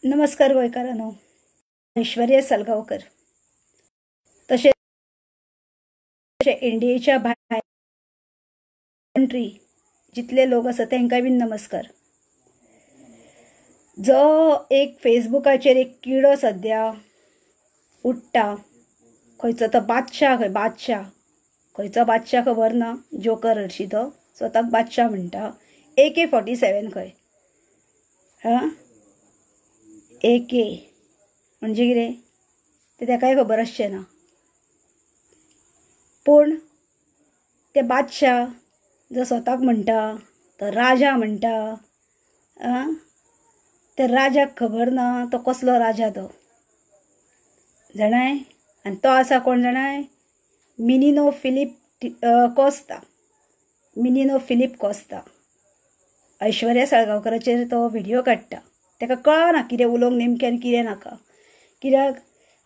नमस्कार गोंयकारांनो. ऐश्वर्या सलगांवकर तशेंच इंडियेच्या भायर कंट्री जितले लोक आसा तांकां बीन नमस्कार. जो एक फेसबुकाचेर एक किडो सद्या उडटा, खंयचो तो बादशाह खंयचो बादशाह खबर ना, जोकर हरशी तो स्वताक बादशाह म्हणटा. AK-47 खंय AK म्हणजे कितें ते ताकाय खबर आसचें ना. पूण ते बादशाह जो स्वताक म्हणटा तो राजा म्हणटा, ते राजाक खबर ना तो कसलो राजा तो जाणाय. आनी तो आसा कोण जाणाय? मिनिनो फिलीप कोस्ता. ऐश्वर्या सळगांवकराचेर तो व्हिडिओ काडटा. ताका कळना कितें उलोवंक नेमकें कितें नाका. कित्याक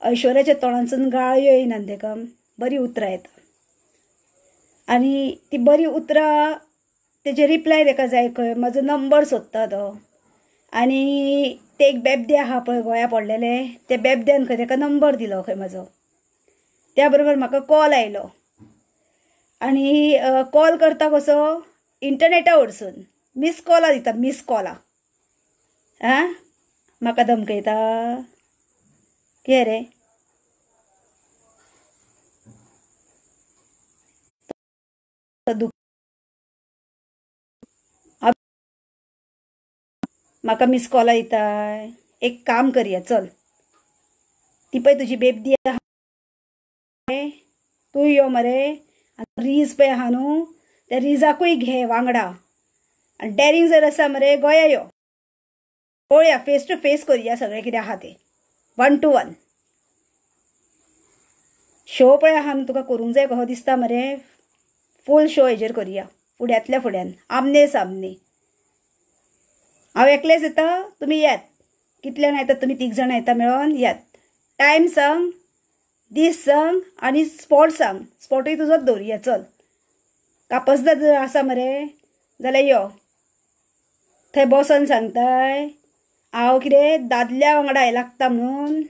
ऐश्वर्याच्या तोंडांतसून गाळयो येयना, ताका बरी उतरां येता. आनी ती बरी उतरां तेजे रिप्लाय ताका जाय खंय. म्हजो नंबर सोदता तो. आनी ते एक बेबदे आहा पळय गोंया पडलेले, ते बेबद्यान खंय ताका नंबर दिलो खंय म्हजो. त्या बरोबर म्हाका कॉल आयलो. आनी कॉल करता कसो इंटरनेटा वरसून मिस कॉलां दिता. मिस कॉलां म्हाका धमकयता. कितें रे? म्हाका मिस कॉलां दिताय. एक काम करया, चल. ती पळय तुजी बेबदी आहा, तूं यो मरे. रीज पळय आहा न्हू, त्या रिजाकूय घे वांगडा. आनी डॅरिंग जर आसा मरे गोंया यो, पळोवया, फेस टू फेस करया सगळें कितें आहा तें. 1 to 1 शो पळय आहा न्हू, तुका करूंक जाय कसो दिसता मरे. फूल शो हेजेर करया, फुड्यांतल्या फुड्यान, आमने सामने. हांव एकलेंच येता, तुमी यात. कितल्यान येता तुमी? 3 जाणां येता मेळोन यात. टायम सांग, दीस सांग आनी स्पॉट सांग. स्पॉटूय तुजोच दवरया. चल. कापसदाद जर आसा मरे जाल्यार यो. थंय बसोन सांगताय हांव कितें दादल्या वांगडा हें लागता म्हणून,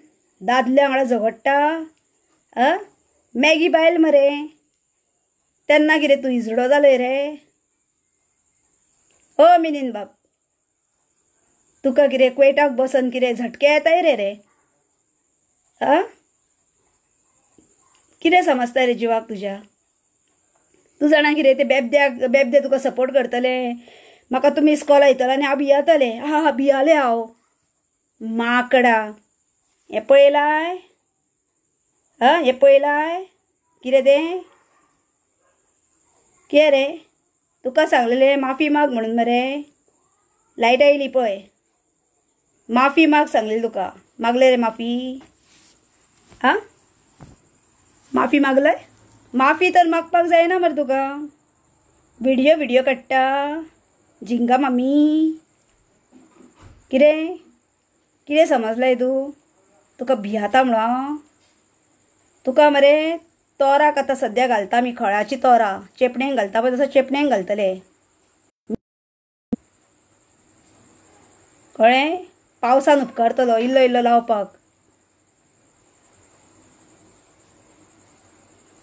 दादल्या वांगडा झगडटा. मॅगी बायल मरे. तेन्ना कितें तूं इजडो जालोय रे? ओ मिनीन बाब, तुका कितें क्वेटाक बसन कितें झटके येताय रे? कितें समजता रे जिवाक तुज्या? तूं जाणा कितें ते बेबदे तुका सपोर्ट करतले. म्हाका तूं मिस कॉल येतलो आनी हांव भियातले. भियाले हांव. माकडा. हें पळयलाय? हें पळयलाय? कितें तें? कितें रे? तुका सांगलेलें माफी माग म्हणून मरे. लायट आयली पळय. माफी माग सांगलेली तुका. मागले रे माफी? माफी मागलय? माफी तर मागपाक जायना मरे तुका. व्हिडिओ काडटा झिंगा मामी. कितें समजलाय तूं? तुका भियाता म्हणून तुका मरे तोराक आतां सद्या घालता आमी. खळाची तोरां चेपणेक घालता पळय, तसो चेपणेक घालतले. कळ्ळें? पावसान उपकारतलो इल्लो इल्लो लावपाक.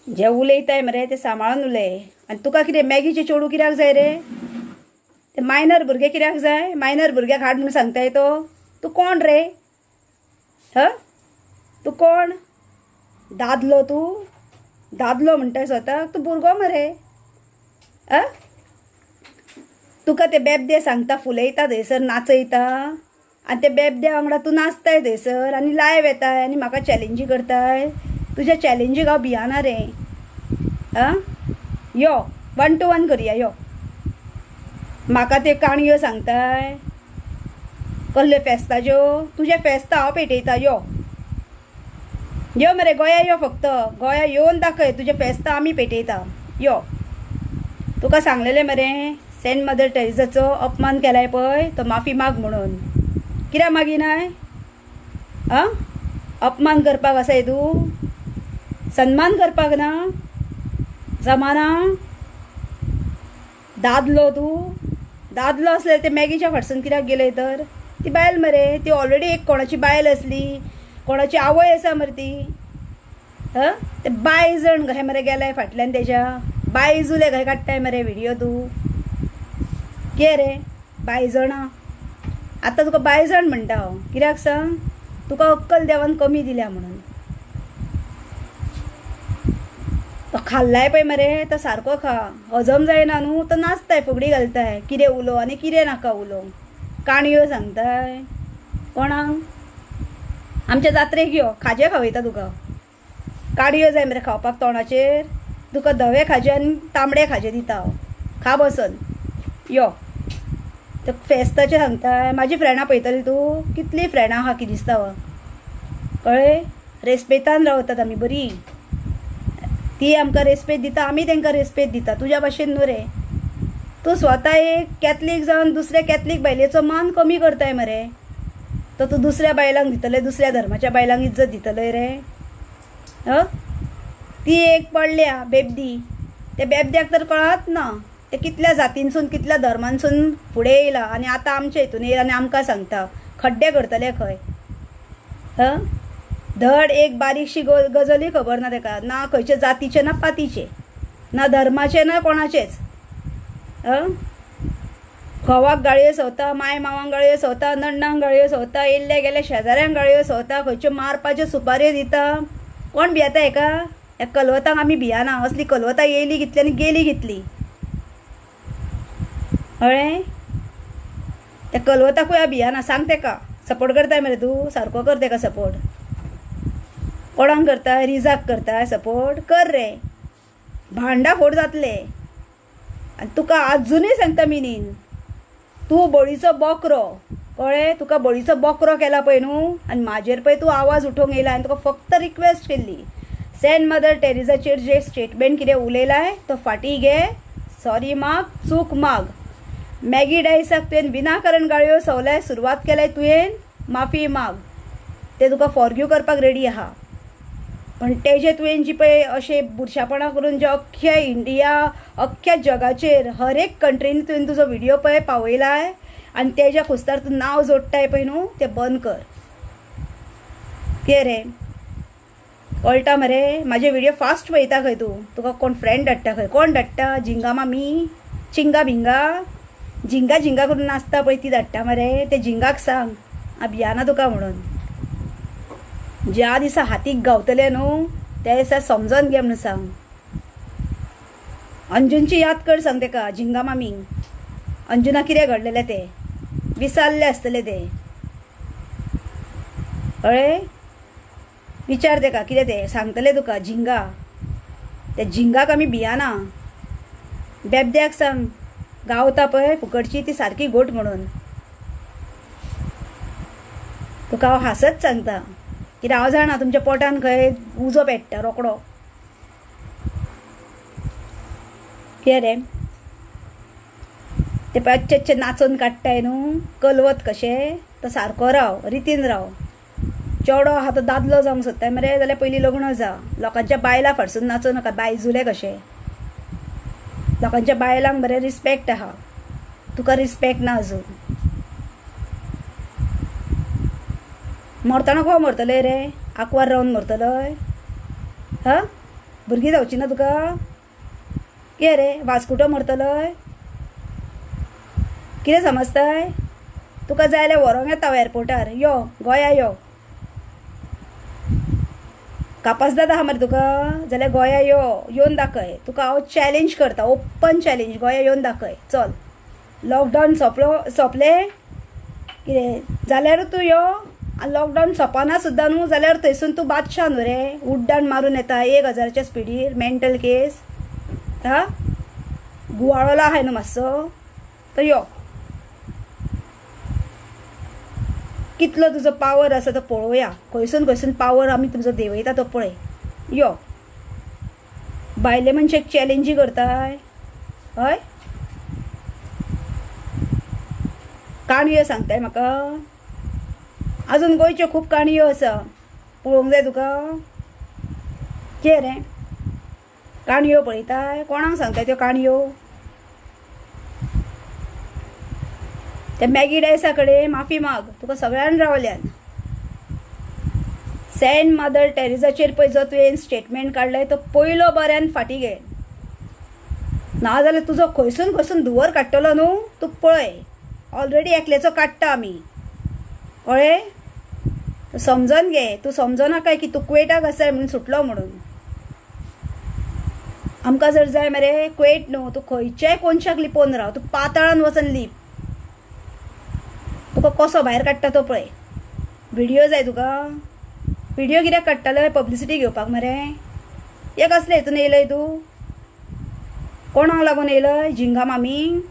जे उलयताय मरे ते सांबाळून उलय. आनी तुका कितें मॅगीचे चेडू कित्याक जाय रे? ते मायनर भुरगे कित्याक जाय? मायनर भुरग्याक हाड म्हणून सांगताय तो? तूं कोण रे? तूं कोण? दादलो तूं? दादलो म्हणटाय स्वताक? तूं भुरगो मरे. तुका ते बेबदे सांगता, फुलयता थंयसर, नाचयता. आनी ते बेबद्या वांगडा तूं नाचताय थंयसर आनी लायव्ह येताय आनी म्हाका चॅलेंजी करताय. तुज्या चॅलेंजीक हांव भियाना रे. यो 1 to 1 करया. यो. म्हाका ते काणयो सांगताय कसले फेस्ताच्यो. तुजे फेस्ता हांव पेटयता. यो मरे गोंया यो. फक्त गोंया येवन दाखय. तुजे फेस्ता आमी पेटयता. यो. तुका सांगलेले मरे सेंट मदर टेरेसाचो अपमान केलाय पळय तो माफी माग म्हणून. कित्याक मागिनाय? अपमान करपाक आसाय तूं? सन्मान करपाक ना? जमाना? दादलो तूं? दादलो असले ते मॅगीच्या फाटसून कित्याक गेले तर? ती बायल मरे, ती ऑलरेडी एक कोणाची बायल असली, कोणाची आवय आसा मरे ती. ते 22 जण कशे मरे गेलाय फाटल्यान तेज्या, 22 जुले कशे काडटाय मरे व्हिडिओ तूं. कितें रे 22 जाणां? आतां तुका 22 जण म्हणटा हांव, कित्याक सांग? तुका अक्कल देवान कमी दिल्या म्हणून. तो खाल्लाय पळय मरे, तो सारको खा. हजम जायना न्हू, तो नाचताय, फुगडी घालताय, कितें उलो आनी कितें नाका उलो, काणयो सांगताय कोणाक. आमच्या जात्रेक यो, खाजें खावयता तुका. काडयो जाय मरे खावपाक तोंडाचेर, तुका धवे खाजे आनी तांबडे खाजे दिता हांव, खा बसून यो. तर फेस्ताचें सांगताय. म्हाजी फ्रेंडां पळयतली तूं, कितलीं फ्रेंडां आहा कितें दिसता वा, कळ्ळें. रेस्पेतान रावतात आमी बरी, ती आमकां रेस्पेद दिता, आमी तांकां रेस्पेद दिता. तुज्या भाशेन न्हू रे. तूं स्वता एक कॅथलीक जावन दुसऱ्या कॅथलीक बायलेचो मान कमी करताय मरे. तो तूं दुसऱ्या बायलांक दितले, दुसऱ्या धर्माच्या बायलांक इज्जत दितले रे. ती एक पडल्या बेबदी, त्या बेबद्याक तर कळत ना ते कितल्या जातींसून कितल्या धर्मांसून फुडें येयला आनी आतां आमच्या हितून येयला आनी आमकां सांगता खड्डे करतले खंय. धड एक बारीकशी गजली खबर ना ताका, ना खंयचे जातीचे ना पातीचे, ना धर्माचे ना कोणाचेच. घोवाक गाळयो सवता, माय मावांक गाळयो सवता, नण्णांक गाळयो सवता, येयल्ले गेले शेजाऱ्यांक गाळयो सवता, खंयच्यो मारपाच्यो सुपाऱ्यो दिता. कोण भियेता हेका? ह्या कलवतांक आमी भियाना. असली कलवतां येयली कितली आनी गेली कितली. कळ्ळें. त्या कलवताकूय भियाना. सांग तेका. सपोर्ट करताय मरे तूं, सारको कर तेका सपोर्ट. कोणाक करताय? रिजाक करताय सपोर्ट, कर रे. भांडा फोड जातले. आनी तुका आजुनूय सांगता मिनीन, तूं बळीचो बोकरो, कळ्ळें. तुका बळीचो बोकरो केला पळय न्हू, आनी म्हाजेर पळय तूं आवाज उठोवंक येयला. आनी तुका फक्त रिक्वेस्ट केल्ली, सेंट मदर टेरेसाचेर जे स्टेटमेंट कितें उलयलाय तो फाटीं घे, सॉरी माग, चूक माग. मॅगी डायसाक तुवें विनाकारण गाळयो सवलाय, सुरवात केल्याय तुवें, माफी माग. ते तुका फॉरग्यू करपाक रेडी आहा. पण तेजे तुवें जी पळय अशें बुरशापणां करून जे अख्ख्या इंडिया, अख्ख्या जगाचेर हर एक कंट्रीनी तुवें तुजो व्हिडिओ पळय पावयलाय आनी तेज्या खुस्तार तूं नांव जोडटाय पळय न्हू, तें बंद कर. कितें रे, कळटा मरे. म्हाजे व्हिडिओ फास्ट पळयता खंय तूं? तुका कोण फ्रेंड धाडटा खंय? कोण धाडटा? जिंगा मामी, चिंगा भिंगा, जिंगा जिंगा करून नाचता पळय ती धाडटा मरे. ते जिंगाक सांग हांव भियाना तुका म्हणून. ज्या दिसा हातीक गावतले न्हू त्या दिसा समजून घे म्हणून सांग. अंजूनची याद कर सांग तेका, जिंगा मामींक. अंजुना कितें घडलेलें ते विसारले आसतले ते, कळ्ळें. विचार तेका कितें ते सांगतले तुका. जिंगा, त्या जिंगाक आमी भियाना. बेबद्याक सांग गावता पळय फुकटची ती सारकी गोट म्हणून. तुका हांव हासत सांगता, कित्याक हांव जाणा तुमच्या पोटान खंय उजो पेट्टा रोकडो. कितें रे, ते पळय अच्छे नाचोन काडटाय न्हू, कलवत कशें. तो सारको राव, रितीन राव. चेडो आहा तो दादलो जावंक सोदताय मरे जाल्यार पयलीं लग्न जा. लोकांच्या बायलां फाटसून नाचों नाका, बायजुले कशें. लोकांच्या बायलांक बरें रिस्पेक्ट आहा, तुका रिस्पेक्ट ना अजून. मरतना खंय मरतले रे? आंकवार रावन मरतलोय? भुरगीं जावची ना तुका? कितें रे, वास्कुटो मरतलोय? कितें समजताय? तुका जाय जाल्यार व्हरोंक येता हांव एअरपोर्टार. यो गोंया यो. कापासदाद आहा मरे तुका जाल्यार गोंया यो, येवन दाखय. तुका हांव चॅलेंज करता, ओपन चॅलेंज. गोंया येवन दाखय चल. लॉकडावन सोंपलें कितें जाल्यार तूं यो. आनी लॉकडावन सोंपना सुद्दां न्हू जाल्यार थंयसून तूं बादशाह न्हू रे. उड्डाण मारून येता 1000च्या स्पिडीर. मेंटल केस गुवाळोला आहाय न्हू मातसो. तो यो. कितलो तुजो पावर आसा तो पळोवया. खंयसून पावर आमी तुजो देंवयता तो पळय. यो. बायले मनशाक चॅलेंजी करताय हय. काणयो सांगताय म्हाका. अजून गोंयच्यो खूब काणयो आसा, पळोवंक जाय तुका. कितें रे, काणयो पळयताय? कोणाक सांगताय त्यो काणयो? त्या मॅगी डायसा कडेन माफी माग, तुका सगळ्यान रावल्यान. सेंट मदर टेरेसाचेर पळय जो तुवें स्टेटमेंट काडलाय तो पयलो बऱ्यान फाटी घे. नाजाल्यार तुजो खंयसून खंयसून धुवर काडटलो न्हू, तूं पळय. ऑलरेडी एकल्याचो काडटा आमी, कळ्ळें? तूं समजून घे. तूं समजना काय की तूं कुवेटाक आसाय म्हणून सुटलो म्हणून. आमकां जर जाय मरे कुवेट न्हू, तूं खंयच्याय कोनशाक लिपोवन राव, तूं पाताळान वचून लिप. तुका कसो भायर काडटा तो पळय. व्हिडिओ जाय तुका? व्हिडिओ कित्याक काडटालो? पब्लिसिटी घेवपाक मरे? हे कसले हितून येयलय तूं? कोणाक लागून येयलय? झिंगा मामी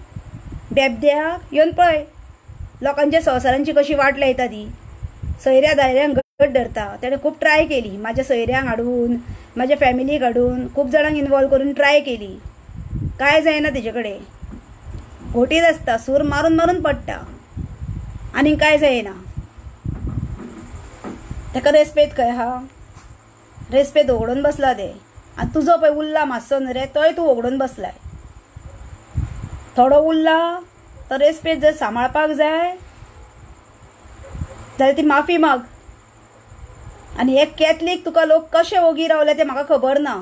बेबद्याक? येवन पळय लोकांच्या संवसारांची कशी वाट लायता ती. सयऱ्या दायऱ्यांक घट धरता. तेणें खूब ट्राय केली, म्हाज्या सयऱ्यांक हाडून, म्हाज्या फॅमिलीक हाडून, खूब जाणांक इनवॉल्व करून ट्राय केली. काय जायना तेजे कडेन. घोटीत आसता, सूर मारून मारून पडटा, आनी काय जायना. ताका रेस्पेद खंय आहा? रेस्पेद ओगडून बसला ते. आनी तुजो पळय उरला मातसो न्हू रे, तोय तूं ओगडून बसलाय. थोडो उरला तो रेस्पेद जर सांबाळपाक जाय जाल्यार ती माफी माग. आनी एक कॅथलीक तुका लोक कशे ओगी रावले ते म्हाका खबर ना.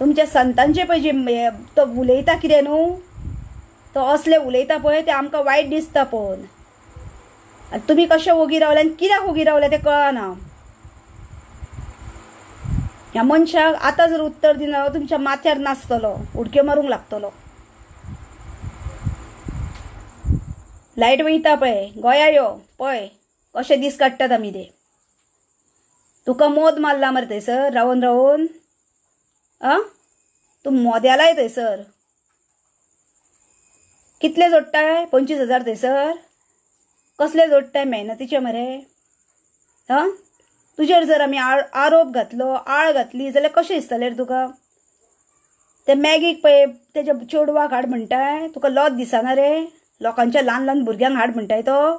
तुमच्या संतांचे पळय जे तो उलयता कितें न्हू, तो असले उलयता पळय ते आमकां वायट दिसता पळोवन. आनी तुमी कशे ओगी रावले आनी कित्याक ओगी रावले ते कळना. ह्या मनशाक आतां जर उत्तर दिना तुमच्या माथ्यार नाचतलो, उडक्यो मारूंक लागतलो. लायट वयता पळय गोंया यो पळय कशे दीस काडटात आमी ते. तुका मोद मारला मरे थंयसर रावून रावून. तूं मोद्यालाय थंयसर. कितले जोडटाय? 25,000 थंयसर. कसले जोडटाय? मेहनतीचे मरे. तुजेर जर आमी आरोप घातलो, आळ घातली जाल्यार कशें दिसतलें तुका? ते मॅगीक पळय तेज्या चेडवाक हाड म्हणटाय, तुका लॉज दिसना रे? लोकांच्या ल्हान ल्हान भुरग्यांक हाड म्हणटाय तो.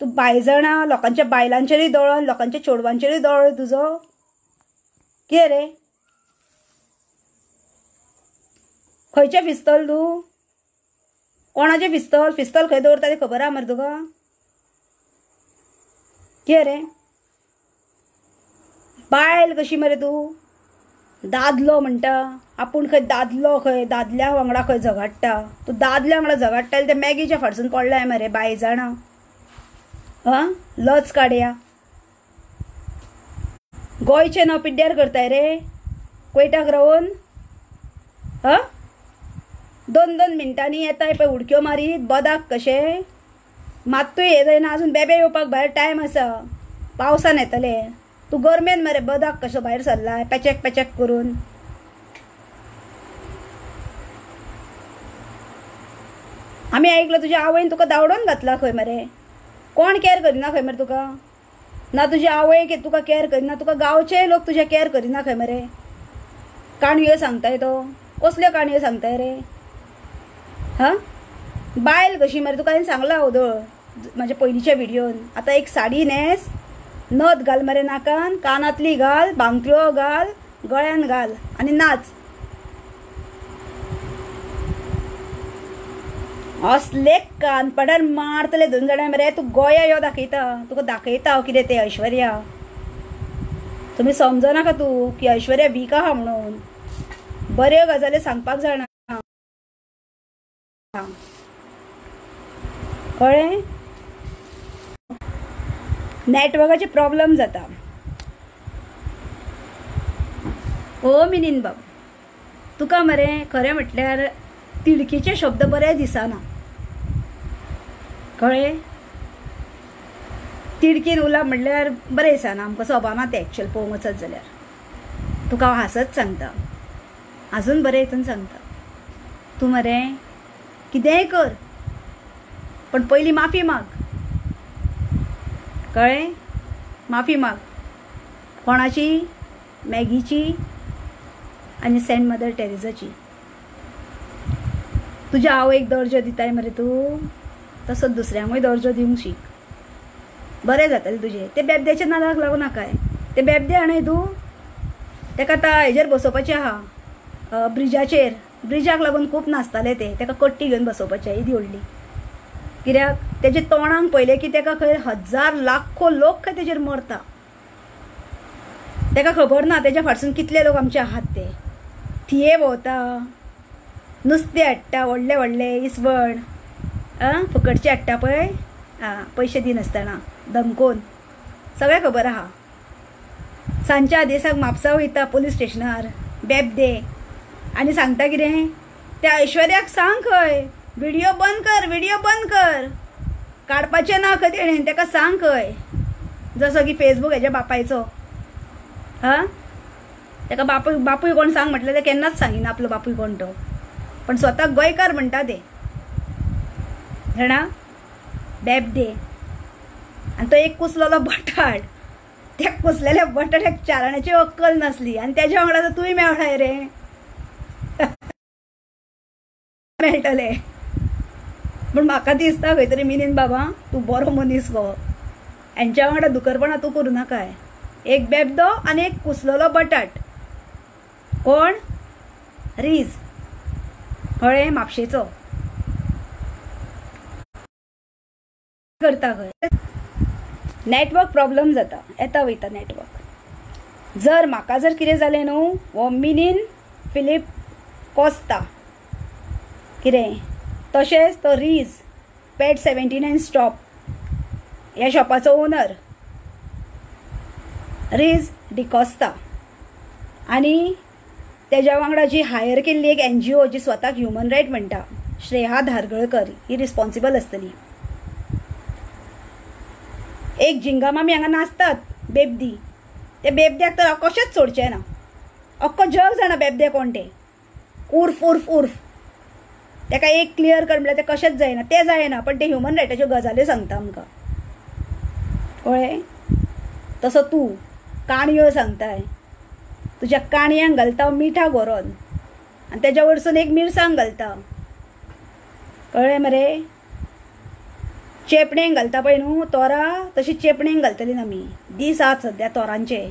तूं बायजाणा लोकांच्या बायलांचेरूय दोळो, लोकांच्या चेडवांचेरूय दोळो तुजो. कितें रे? खंयचें फिस्तल तूं? कोणाचें फिस्तल? फिस्तल खंय दवरता तें खबर आहा मरे तुका? कितें रे? बायल कशी मरे तूं? दादलो म्हणटा आपूण खंय दादलो, खंय दादल्या वांगडा खंय झगडटा. तूं दादल्या वांगडा झगडटा ते मॅगीच्या फाटसून पडलाय मरे बाय जाणा. लज काडया. गोंयचे नांव पिड्ड्यार करताय रे कुवेटाक रावून. 2-2 मिनटांनी येताय पळय उडक्यो मारीत बदाक कशे. मात्तूय हे जायना, अजून बेबे येवपाक भायर टायम आसा. पावसान येतले. तूं गरमेन मरे बदाक कशो भायर सरलाय पेचेक पेचेक करून. आमी आयकलो तुज्या आवयन तुका दावडोन घातला खंय मरे. कोण कॅर करिना खंय मरे तुका? ना तुजी आवय तुका कॅर करिना, तुका गांवचे लोक तुजे कॅर करिना खंय मरे? काणयो सांगताय तो. कसल्यो काणयो सांगताय रे? बायल कशी मरे? तुका हांवें सांगला ओदळ म्हाज्या पयलींच्या व्हिडिओन. आतां एक साडी न्हेस, नथ घाल मरे नाकान, कानातली घाल, भांगत्यो घाल, गळ्यान घाल आनी नाच. असले कानपडार मारतले 2 जाणां मरे. तूं गोंया यो दाखयता, तुका दाखयता हांव कितें तें ऐश्वर्या. तुमी समजनाका तूं की ऐश्वर्या वीक आहा म्हणून. बऱ्यो गजाली सांगपाक जाणा. कळ्ळें? नेटवर्काचे प्रॉब्लेम जाता. ओ मिनीन बाब, तुका मरे खरें म्हटल्यार तिडकीचे शब्द बरे दिसना. कळ्ळें? तिडकीन उलप म्हटल्यार बरें दिसना आमकां सभाना तें एक्चुअल पळोवंक वचत जाल्यार. तुका हांव हांसत सांगता, आजून बरें हितून सांगता. तूं मरे कितेंय कर पण पयलीं माफी माग. कळ्ळें? माफी माग. कोणाची? मॅगीची आनी सेंट मदर टेरेसाची. तुज्या आवयक दर्जो दिताय मरे तूं, तसोच दुसऱ्यांकूय दर्जो दिवंक शीक. बरें जातलें तुजें. ते बेबद्याच्या नादाक लागूं नाकाय. ते बेबदे हाणय तूं, ताका आतां हेजेर बसोवपाचें आहा ब्रिजाचेर. ब्रिजाक लागून खूब नाचताले ते, ताका कट्टी घेवन बसोवपाचें इदी व्हडली. कित्याक तेजे तोंडाक पयलें की ताका खंय 1000 लाखो लोक खंय तेजेर मरता. ताका खबर ना तेज्या फाटसून कितले लोक आमचे आहात ते. थिये भोंवता, नुस्तें हाडटा व्हडले व्हडले इसवण, फुकटचे हाडटा पळय, पयशे दिनासतना धमकोवन, सगळें खबर आहा. सांजच्या दिसाक म्हापसा वयता पुलीस स्टेशनार बेबदे आनी सांगता कितें, त्या ऐश्वर्याक सांग खंय व्हिडिओ बंद कर, व्हिडिओ बंद कर, काडपाचें ना खंय तेणें, ताका सांग खंय. जसो की फेसबूक हेज्या बापायचो. ताका बापूय कोण सांग म्हटलें ते केन्नाच सांगिना आपलो बापूय कोण तो, पण स्वताक गोंयकार म्हणटा ते जाणा बेबदे. आनी तो एक कुसलेलो बटाट, त्या कुसलेल्या बटाट्याक चाराण्याची अक्कल नासली आनी तेज्या वांगडा तर तुय मेवणाय रे मेळटले. पूण म्हाका दिसता खंय तरी मिनीन बाबा तूं बरो मनीस गो, हेंच्या वांगडा दुकरपणां तूं करूं नाकाय. एक बेबदो आनी एक कुसलेलो बटाट, कोण रीज कळ्ळें, म्हापशेचो करता खंय. नेटवर्क प्रॉब्लम जाता, येता वयता नेटवर्क. जर म्हाका जर कितें जालें न्हू, हो मिनीन फिलीप कोस्ता कितें, तशेंच तो रीज पेट 79 स्टॉप ह्या शॉपाचो ओनर रीज डिकोस्ता, आनी तेज्या वांगडा जी हायर केल्ली एक NGO जी स्वताक ह्युमन रायट म्हणटा, श्रेया धारगळकर, ही रिस्पॉन्सिबल आसतली. एक जिंगा मामी हांगा नाचतात बेबदी, ते बेबद्याक तर कशेंच सोडचें ना. अख्खो जग जाणा बेबदे कोण ते, उर्फ उर्फ उर्फ. ताका एक क्लियर कर म्हळ्यार ते कशेंच जायना, ते जायना, पण ते ह्युमन रायटाच्यो गजाल्यो सांगता आमकां कळ्ळें. तसो तूं काणयो सांगताय, तुज्या काणयांक घालता मिठा गोरोन आनी तेज्या वयरसून एक मिरसांग घालता कळ्ळें मरे. चेपणेंक घालता पळय न्हू तोरां, तशी चेपणेंक घालतली आमी. दीस आहात सद्या तोरांचे.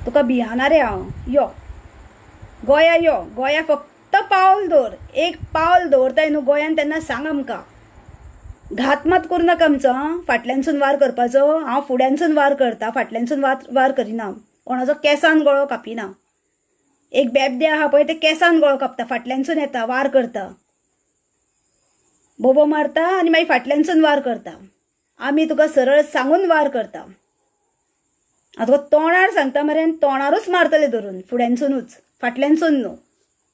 तुका भियाना रे हांव. यो गोंया यो, गोंया फक्त पावल दवर, एक पावल दवरताय न्हू गोंयान तेन्ना सांग आमकां. घात मात करूं नाका आमचो. फाटल्यानसून वार करपाचो, हांव फुड्यानसून वार करता, फाटल्यानसून वार करिना. कोणाचो केंसान गळो कापिना. एक बेबदे आहा पळय ते केंसान गळो कापता, फाटल्यानसून येता वार करता, बोबो मारता आनी मागीर फाटल्यानसून वार करता. आमी तुका सरळ सांगून वार करता. हांव तुका तोंडार सांगता मरे, तोंडारूच मारतले धरून, फुड्यानसूनूच, फाटल्यानसून न्हू.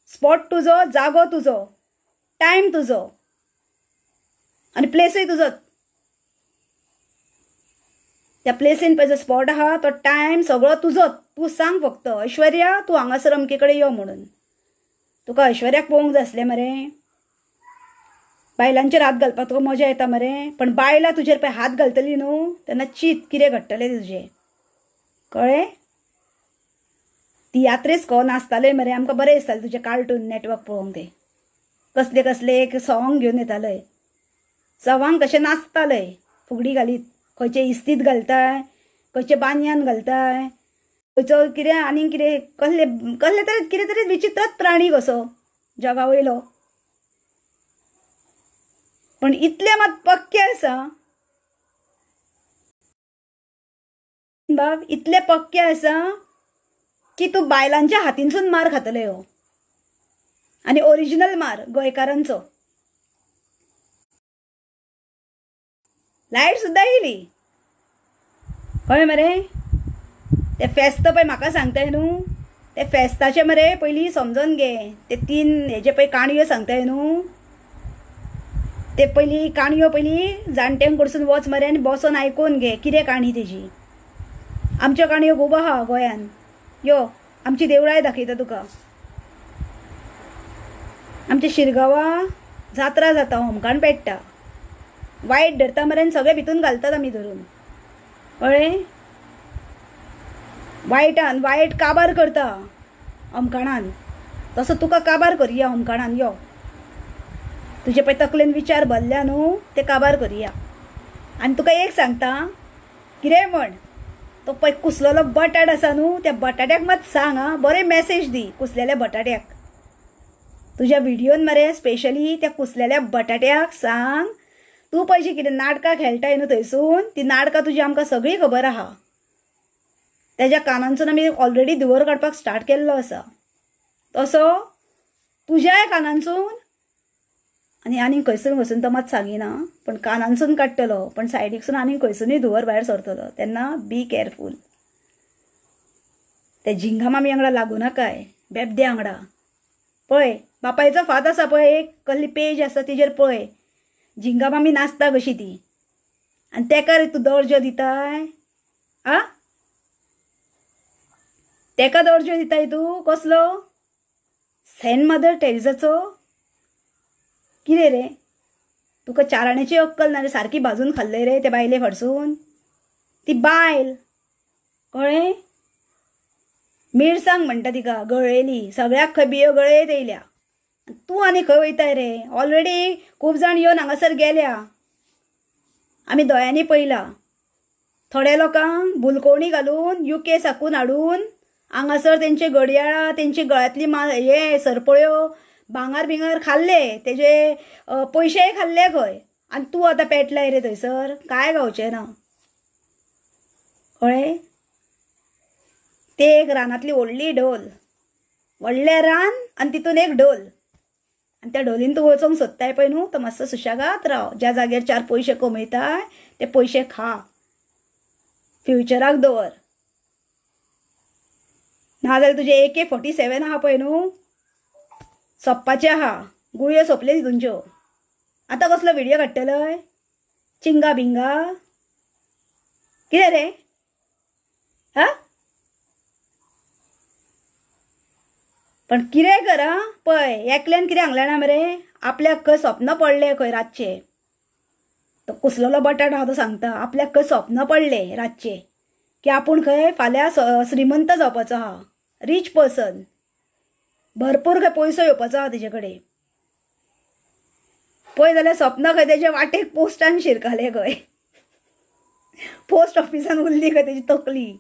स्पॉट तुजो, जागो तुजो, टायम तुजो आनी प्लेसूय तुजोच. त्या प्लेसीन पळय जो स्पॉट आहा तो टायम सगळो तुजोच. तूं सांग फक्त ऐश्वर्या तूं हांगासर अमके कडेन यो म्हणून. तुका ऐश्वर्याक पळोवंक जाय आसलें मरे. बायलांचेर हात घालपाक तुका मजा येता मरे, पण बायलां तुजेर पळय हात घालतली न्हू तेन्ना चीत कितें घडटलें तुजें कळ्ळें. तियात्रेस को नाचताले मरे, आमकां बरें दिसतालें तुजें कार्टून नेटवर्क पळोवंक. ते कसले कसले एक सॉंग घेवन येताले, सवांग कशें नाचताले फुगडी घालीत, खंयचे इस्तीद घालताय, खंयचे बानयान घालताय, खंयचो कितें आनी कितें कसले कसले तरी कितें तरी विचित्रच प्राणी कसो जगा वयलो. पण इतले मात पक्के आसा बाब, इतले पक्के आसा की तूं बायलांच्या हातींसून मार खातले हो, आनी ओरिजिनल मार गोंयकारांचो. लायट सुद्दां येयली कळ्ळें मरे. ते फेस्त पळय म्हाका सांगताय न्हू, ते फेस्ताचे मरे पयलीं समजून घे. ते 3 हेजे पळय काणयो सांगताय न्हू, ते पयलीं काणयो पयलीं जाणट्यांक कडसून वच मरे आनी बसोन आयकून घे कितें काणी तेजी. आमच्यो काणयो खूब आहा गोंयान. यो आमची देवळाय दाखयता तुका. आमच्या शिरगांवा जात्रा जाता, होमखण पेट्टा, वायट धरता मरे आनी सगळे भितून घालतात आमी धरून कळ्ळें. वायटान वायट काबार करता होमखणान, तसो तुका काबार करया होमखणान. यो तुजे पळय तकलेन विचार भरल्या न्हू ते काबार करया. आनी तुका एक सांगता कितें म्हण, तो पळय कुसलेलो बटाट आसा न्हू, त्या बटाट्याक मात सांग हा, बरें मेसेज दी कुसलेल्या बटाट्याक. तुज्या व्हिडिओन मरे स्पेशली त्या कुसलेल्या बटाट्याक सांग, तू पयलीं कितें नाटकां खेळटाय न्हू थंयसून, ती नाटकां तुजी आमकां सगळी खबर आहा. तेज्या कानांसून आमी ऑलरेडी धुंवर काडपाक स्टार्ट केल्लो आसा. तसो तुज्याय कानांसून आनी खंयसून वचून तो मात सांगिना, पण कानांसून काडटलो, पण सायडीकसून आनी खंयसूनय धुंवर भायर सरतलो. तेन्ना बी केअरफूल. ते झिंगा मामी वांगडा लागू नाकाय, बेबदे वांगडा. पळय बापायचो फात आसा पळय, एक कसली पेज आसा तेजेर पळय, झिंगा मामी नाचता कशी ती, आनी तेका रे तूं दर्जो दिताय. आ तेका दर्जो दिताय तूं कसलो? सेंट मदर टेरेसाचो? कितें रे तुका चाराण्याची अक्कल ना रे? सारकी भाजून खाल्ले रे ते बायले फाटसून. ती बायल कळ्ळें, मिरसांग म्हणटा तिका, गळयली, सगळ्याक खंय बियो गळयत येयल्या. तूं आनी खंय वयताय रे? ऑलरेडी खूब जाण येवन हांगासर गेल्या, आमी दोळ्यांनी पळयला. थोड्या लोकांक बुलकोवणी घालून UK साकून हाडून हांगासर तेंचे घडयाळां, तेंची गळ्यांतली हे सरपळ्यो, भांगार बिंगार खाल्ले, तेजे पयशेय खाल्ले खंय. आनी तूं आतां पेटलाय रे थंयसर, काय गावचें ना. कळ्ळें? ते एक रानांतली व्हडली ढोल, व्हडलें रान आनी तितून एक ढोल, आनी त्या ढोलीन तूं वचोंक सोदताय पळय न्हू, तो मातसो सुशेगाद राव. ज्या जाग्यार 4 पयशे कमयताय ते पयशे खा, फ्युचराक दवर. नाजाल्यार तुजे AK-47 आहा पळय न्हू, सोप्पाचे आहा, गुळयो सोंपले तुमच्यो. आतां कसलो व्हिडिओ काडटलय? चिंगा बिंगा कितें रे? हा पण कितें करा पळय, एकल्यान कितें हांगल्याना मरे, आपल्याक खंय स्वप्न पडले खंय रातचे. तो कुसलेलो बटाट आहा तो सांगता, आपल्याक खंय स्वप्न पडले रातचे की आपूण खंय फाल्यां श्रीमंत जावपाचो आहा, रीच पर्सन, भरपूर खंय पयसो येवपाचो आहा तेजे कडेन. पळय जाल्यार स्वप्न खंय तेजे वाटेक पोस्टान शिरकाले खंय, पोस्ट ऑफिसान उरली खंय तेजी तकली.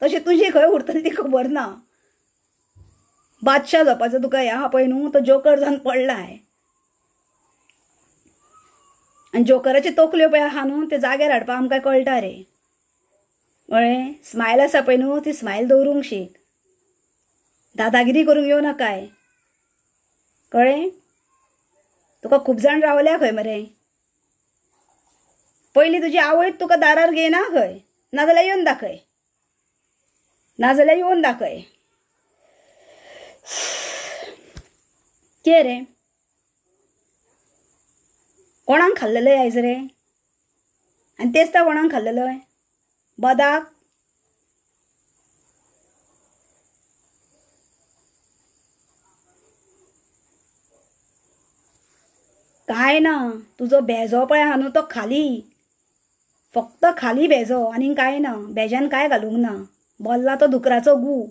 तशी तुजी खंय उरतली ती खबर ना. बादशाह जावपाचो तुका हे आहा पळय न्हू, तो जोकर जावन पडलाय. आनी जोकराची तकल्यो पळय आहा न्हू, ते जाग्यार हाडपाक आमकां कळटा रे. कळ्ळें? स्मायल आसा पळय न्हू, ती स्मायल दवरूंक शीक, दादागिरी करूंक येवं नाकाय. कळ्ळें? तुका खूब जाण रावल्या खंय मरे. पयलीं तुजी आवय तुका दारार घेयना खंय, नाजाल्यार येवन दाखय, नाजाल्यार येवन दाखय. कितें रे? कोणाक खाल्लेलंय आयज रे? आनी तेस्ता कोणाक खाल्लेलंय? बदाक? काय ना, तुजो भेजो पळय आहा न्हू तो खाली, फक्त खाली भेजो, आनी काय ना. भेज्यान काय घालूंक ना. बोल्ला तो दुकराचो गू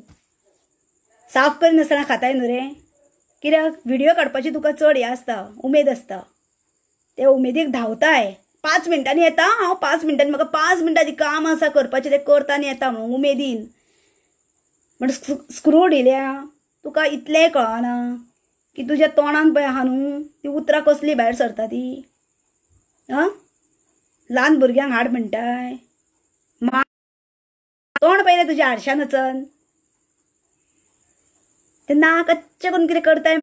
साफ करिनासतना खाताय न्हू रे. कित्याक व्हिडिओ काडपाची तुका चड हे आसता, उमेद आसता. ते उमेदीक धांवताय, 5 मिनटांनी येता हांव, 5 मिनटांनी, म्हाका 5 मिनटांनी काम आसा करपाचें, ते करता आनी येता म्हणून उमेदीन. म्हण स्क्रू दिल्या, तुका इतलें कळना की तुज्या तोंडान पळय आहा न्हू ती उतरां कसली भायर सरता ती. ल्हान भुरग्यांक हाड म्हणटाय, तोंड पयलें तुज्या हाडशान वचन, ते नाक अच्छे करून कितें करताय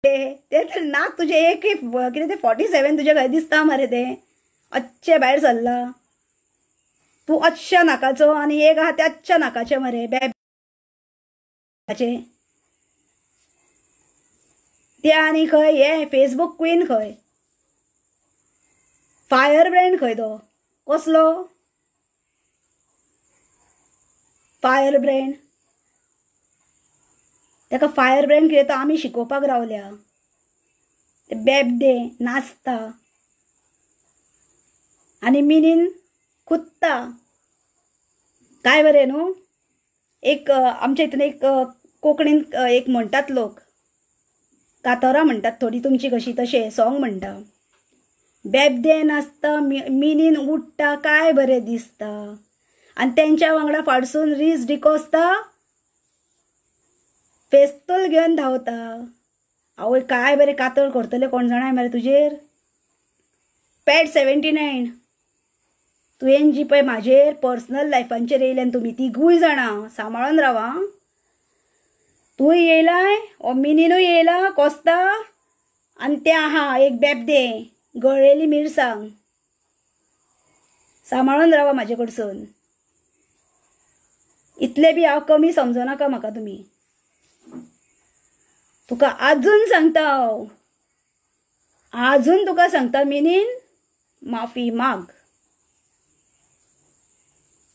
ते नाक तुजे एक कितें ते 47 तुजे खंय दिसता मरे, ते अच्छे भायर सरला. तूं अच्छ्या नाकाचो आनी एक आहा ते अच्छ्या नाकाचे मरे बेबाचे. ते आनी खंय हे फेसबुक क्वीन खंय, फायर ब्रँड खंय तो कसलो फायर ब्रँड? ताका फायर ब्रँड कितें तो आमी शिकोवपाक रावल्या. ते बेबदे नाचता आनी मिनीन खुत्ता. काय बरें न्हू. एक आमच्या हितून एक कोंकणीन एक म्हणटात लोक, कातरां म्हणटात थोडी तुमची कशी, तशें सॉंग म्हणटा. बेबदे नाचता मिनीन उडटा काय बरें दिसता, आणि त्यांच्या वांगडा फाडसून रीस डिकोसता फेस्तोल घेऊन धावता. आवय काय बरे कातळ करतले कोण जाणाय मरे तुजेर. पॅड 79 तुवें जी पळय म्हाजेर पर्सनल लायफांचेर येयल्यान तुमी तिगूय जाणां सांबाळून रावा. तूंय येयलाय ओ मिनीनूय येयला कोस्ता आनी तें आहा एक बेबदे गळेली मिरसांग. सांबाळून रावा म्हाजे कडसून. इतले बी हांव कमी समजो नाका म्हाका तुमी. तुका आजून सांगता हांव, आजून तुका सांगता मिनीन माफी माग.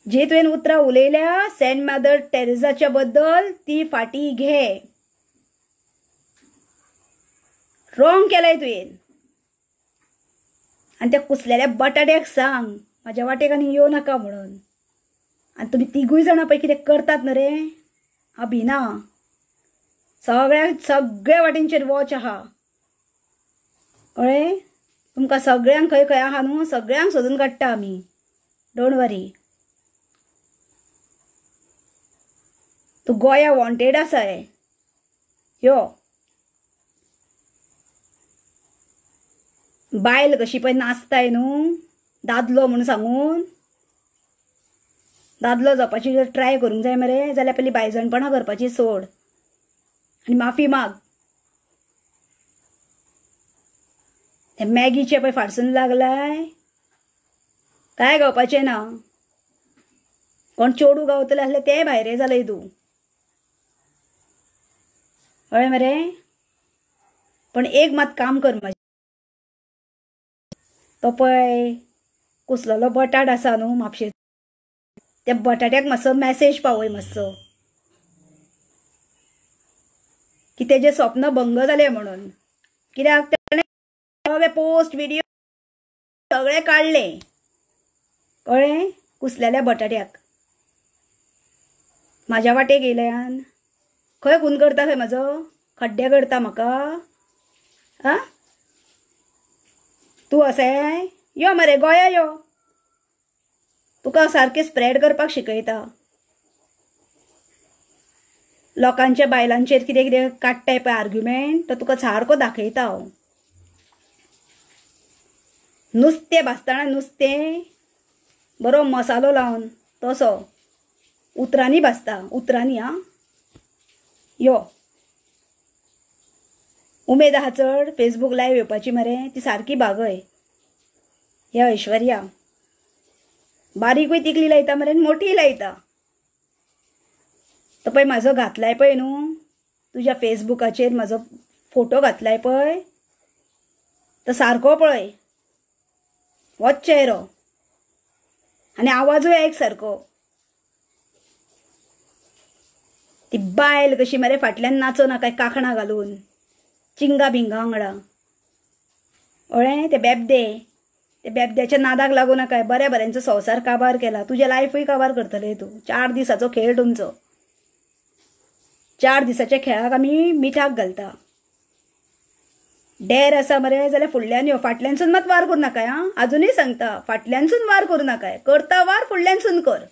जे तुवें उतरां उलयल्या सेंट मदर टेरेसाच्या बद्दल ती फाटी घे. रॉंग केलाय तुवें. आनी त्या कुसलेल्या बटाट्याक सांग म्हाज्या वाटेक आनी येवं नाका म्हणून. आनी तुमी तिगूय जाणां पळय कितें करतात न्हू रे. हांव भिना. सगळे वाटेंचेर वॉच आहा कळ्ळें. तुमकां सगळ्यांक खंय खंय आहा न्हू सगळ्यांक सोदून काडटा आमी. डोंट वरी. तूं गोंया वॉन्टेड आसाय. यो बायल कशी पळय नाचताय न्हू दादलो म्हणून सांगून. दादलो जावपाची जर ट्राय करूंक जाय मरे जाल्यार पयलीं बायजणपणां करपाची सोड आनी माफी माग. ते मॅगीचे पळय फाडसून लागलाय काय गावपाचें ना. कोण चोडू गावतले आसले ते भायर जालय तूं कळ्ळें मरे. पण एक मात काम कर म्हाजें. तो पळय कुसलेलो बटाट आसा न्हू म्हापशें त्या बटाट्याक मातसो मॅसेज पावय मातसो की तेजें स्वप्न भंग जालें म्हणून. कित्याक ताणें सगळे पोस्ट व्हिडिओ सगळे काडले कळ्ळें. कुसलेल्या बटाट्याक म्हाज्या वाटेक येयल्यान खंय खून करता खंय म्हाजो खड्डे करता म्हाका. आ तूं असाय यो मरे गोंया यो. तुका सारकें स्प्रेड करपाक शिकयता. लोकांच्या बायलांचेर कितें कितें काडटाय पळय आर्ग्युमेंट तो तुका सारको दाखयता हांव. नुस्तें भाजतना नुस्तें बरो मसालो लावन तसो उतरांनी भाजता उतरांनी. आं यो उमेद आहा चड फेसबूक लायव्ह येवपाची मरे ती सारकी बागय. ह्या ऐश्वर्या बारीकूय तिकली लायता मरे मोठी लायता. तो पळय म्हाजो घातलाय पळय न्हू तुज्या फेसबुकाचेर म्हाजो फोटो घातलाय पळय तो सारको पळय होच चेहरो आनी आवाजूय आयक सारको. ती बायल कशी मरे फाटल्यान नाचो नाका कांकणां घालून चिंगा भिंगा वांगडा कळ्ळें. ते बेबद्याच्या नादाक लागू नाका. बऱ्या बऱ्यांचो संवसार काबार केला. तुजें लायफूय काबार करतले तूं. 4 दिसाचो खेळ तुमचो. 4 दिसाच्या खेळाक आमी मिठाक घालता. डेर आसा मरे जाल्यार फुडल्यान यो. फाटल्यानसून मात वार करूं नाकाय. आं अजुनूय सांगता फाटल्यानसून वार करूं नाकाय. करता वार फुडल्यानसून कर.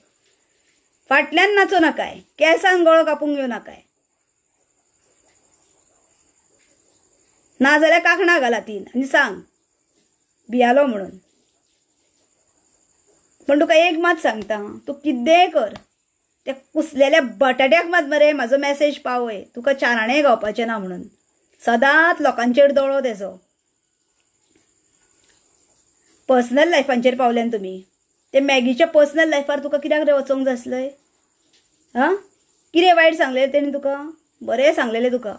फाटल्यान नाचो नाकाय. केंसान गळो कापूंक येवं नाकाय. नाजाल्यार कांकणां घाल हातीन आनी सांग भियालो म्हणून. पण तुका एक मात सांगता तूं कितेंय कर त्या कुसलेल्या बटाट्याक मात मरे म्हाजो मॅसेज पावय तुका चाराणें गावपाचें ना म्हणून. सदांच लोकांचेर दोळो तेजो. पर्सनल लायफांचेर पावल्यान तुमी. ते मॅगीच्या पर्सनल लायफार तुका कित्याक रे वचोंक जाय आसलंय. हां कितें वायट सांगलेलें तेणी तुका बरें सांगलेलें तुका.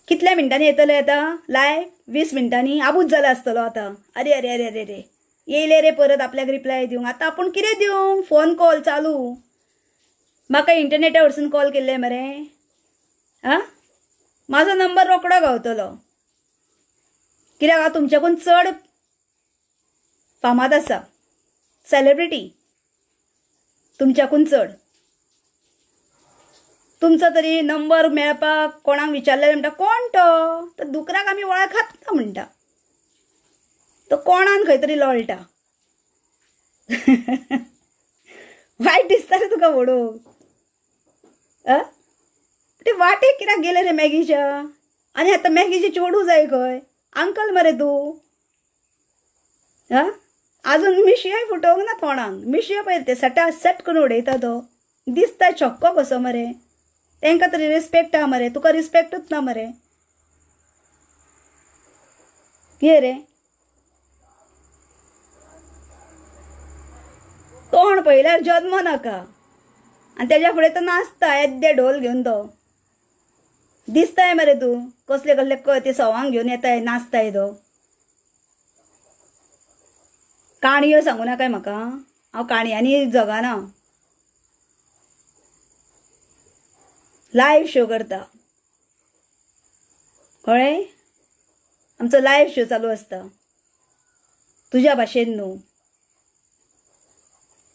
कितल्या मिनटांनी येतले आतां लायव्ह 20 मिनटांनी आबूज जाला आसतलो आतां. अरे अरे अरे अरे अरे येयले रे परत आपल्याक रिप्लाय दिवंक. आतां आपूण कितें दिवं फोन कॉल चालू. म्हाका इंटरनेटा वरसून कॉल केल्ले मरे. आं म्हाजो नंबर रोकडो गावतलो कित्याक हांव तुमच्याकून चड फामाद आसा. सेलिब्रिटी तुमच्याकून चड. तुमचो तरी नंबर मेळपाक कोणाक विचारलें म्हणटा कोण तो दुकराक आमी वळखत ना म्हणटा. तो कोणान खंय तरी लोळटा. वायट दिसता रे तुका वडोवंक ते वाटेक कित्याक गेले रे मॅगीच्या आनी आतां मॅगीचे चोडू जाय खंय अंकल मरे तूं अजून मिशय फुटोवंक ना तोंडांक मिशय पळय ते सटा सट करून उडयता तो दिसता छक्को कसो मरे तांकां तरी रिस्पेक्ट आहा मरे तुका रिस्पेक्टूच ना मरे कितें रे तोंड पळयल्यार जल्म नाका आनी तेज्या फुडें तो नाचता येद्दे ढोल घेवन तो दिसताय मरे तूं कसले कसले ते सवांग घेवन येताय नाचताय तो काणयो सांगू नाकाय म्हाका हांव काणयांनी जगना लायव्ह शो करता कळ्ळें आमचो लायव्ह शो चालू आसता तुज्या भाशेन न्हू